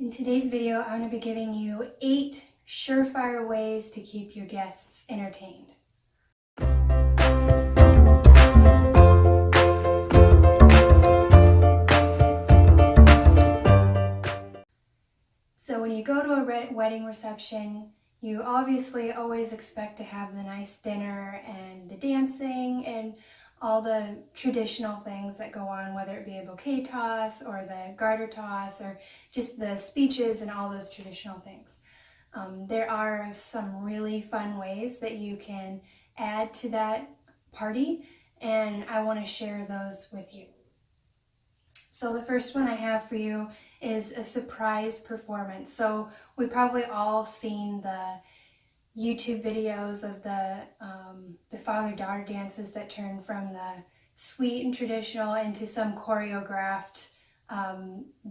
In today's video, I'm going to be giving you 8 surefire ways to keep your guests entertained. So when you go to a wedding reception, you obviously always expect to have the nice dinner and the dancing and all the traditional things that go on, whether it be a bouquet toss or the garter toss or just the speeches and all those traditional things. There are some really fun ways that you can add to that party, and I want to share those with you. So the first one I have for you is a surprise performance. So we've probably all seen the YouTube videos of the father-daughter dances that turn from the sweet and traditional into some choreographed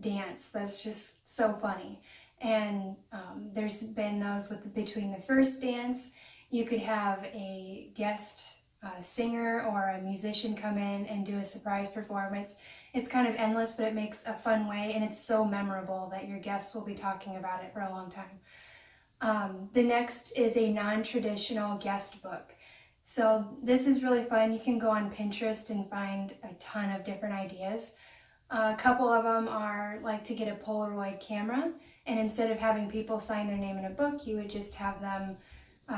dance that's just so funny. And there's been those between the first dance. You could have a guest singer or a musician come in and do a surprise performance. It's kind of endless, but it makes a fun way, and it's so memorable that your guests will be talking about it for a long time. The next is a non-traditional guest book. So this is really fun. You can go on Pinterest and find a ton of different ideas. A couple of them are like to get a Polaroid camera, and instead of having people sign their name in a book, you would just have them,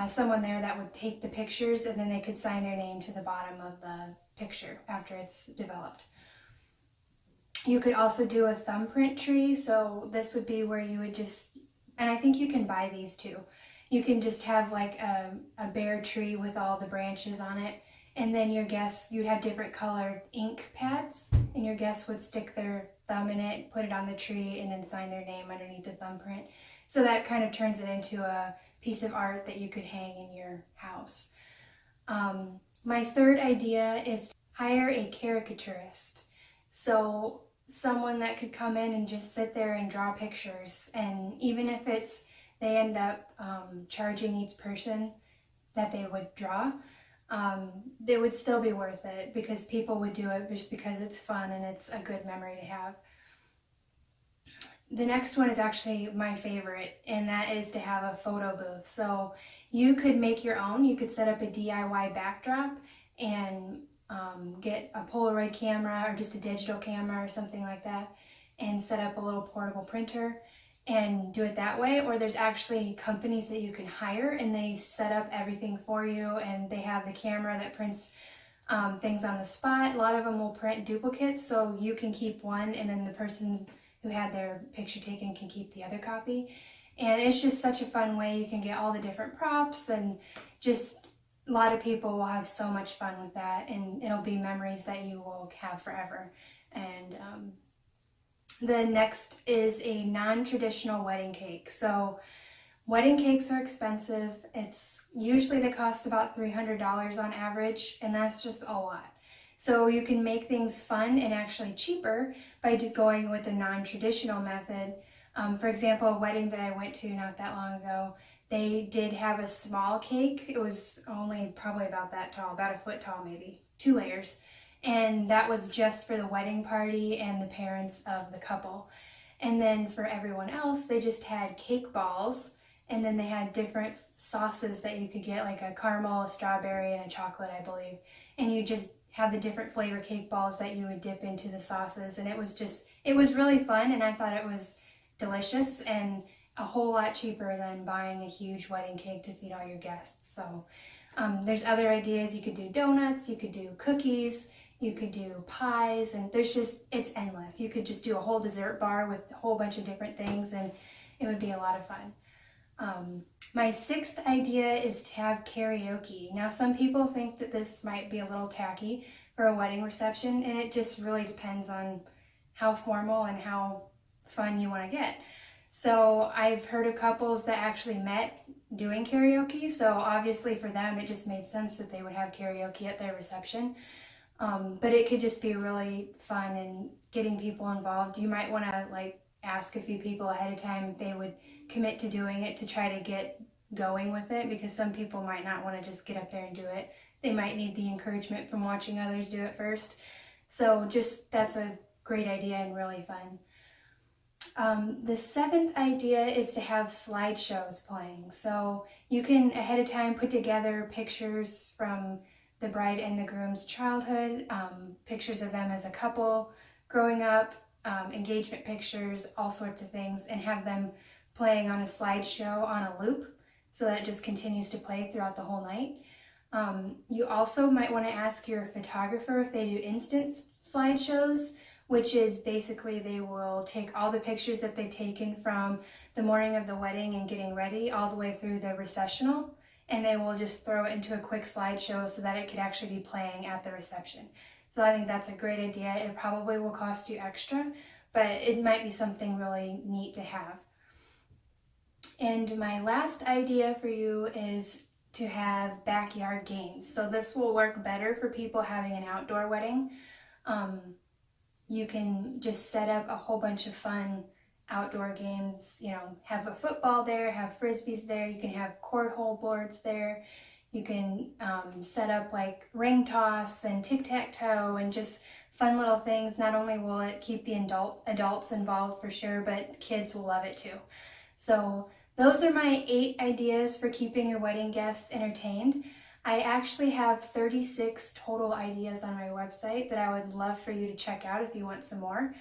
someone there that would take the pictures, and then they could sign their name to the bottom of the picture after it's developed. You could also do a thumbprint tree. So this would be where you would just, and I think you can buy these too. You can just have like a bare tree with all the branches on it, and then your guests, you'd have different colored ink pads, and your guests would stick their thumb in it, put it on the tree, and then sign their name underneath the thumbprint. So that kind of turns it into a piece of art that you could hang in your house. My third idea is to hire a caricaturist. So someone that could come in and just sit there and draw pictures, and even if they end up charging each person that they would draw, it would still be worth it because people would do it just because it's fun and it's a good memory to have. The next one is actually my favorite, and that is to have a photo booth. So you could make your own. You could set up a DIY backdrop and get a Polaroid camera or just a digital camera or something like that, and set up a little portable printer and do it that way. Or there's actually companies that you can hire, and they set up everything for you, and they have the camera that prints things on the spot. A lot of them will print duplicates, so you can keep one, and then the person who had their picture taken can keep the other copy. And it's just such a fun way. You can get all the different props, and just a lot of people will have so much fun with that, and it'll be memories that you will have forever. And the next is a non-traditional wedding cake. So wedding cakes are expensive. They cost about $300 on average, and that's just a lot. So you can make things fun and actually cheaper by going with a non-traditional method. For example, a wedding that I went to not that long ago, they did have a small cake. It was only probably about that tall, about a foot tall maybe, 2 layers. And that was just for the wedding party and the parents of the couple. And then for everyone else, they just had cake balls, and then they had different sauces that you could get, like a caramel, a strawberry, and a chocolate, I believe. And you just have the different flavor cake balls that you would dip into the sauces. And it was really fun, and I thought it was delicious and a whole lot cheaper than buying a huge wedding cake to feed all your guests. So there's other ideas. You could do donuts, you could do cookies, you could do pies, and it's endless. You could just do a whole dessert bar with a whole bunch of different things, and it would be a lot of fun. My 6th idea is to have karaoke. Now, some people think that this might be a little tacky for a wedding reception, and it just really depends on how formal and how fun you want to get. So I've heard of couples that actually met doing karaoke, so obviously for them it just made sense that they would have karaoke at their reception. But it could just be really fun and getting people involved. You might want to ask a few people ahead of time if they would commit to doing it to try to get going with it, because some people might not want to just get up there and do it. They might need the encouragement from watching others do it first. So that's a great idea and really fun. The seventh idea is to have slideshows playing. So you can ahead of time put together pictures from the bride and the groom's childhood, pictures of them as a couple growing up, engagement pictures, all sorts of things, and have them playing on a slideshow on a loop so that it just continues to play throughout the whole night. You also might want to ask your photographer if they do instant slideshows, which is basically they will take all the pictures that they've taken from the morning of the wedding and getting ready all the way through the recessional, and they will just throw it into a quick slideshow so that it could actually be playing at the reception. So I think that's a great idea. It probably will cost you extra, but it might be something really neat to have. And my last idea for you is to have backyard games. So this will work better for people having an outdoor wedding. You can just set up a whole bunch of fun outdoor games, have a football there, have frisbees there, you can have cornhole boards there, you can set up like ring toss and tic-tac-toe and just fun little things. Not only will it keep the adults involved for sure, but kids will love it too. So those are my 8 ideas for keeping your wedding guests entertained. I actually have 36 total ideas on my website that I would love for you to check out if you want some more.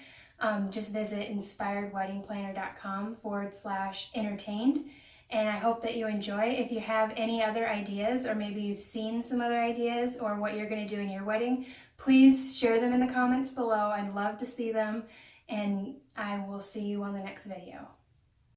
Just visit inspiredweddingplanner.com/entertained. And I hope that you enjoy. If you have any other ideas, or maybe you've seen some other ideas or what you're going to do in your wedding, please share them in the comments below. I'd love to see them, and I will see you on the next video.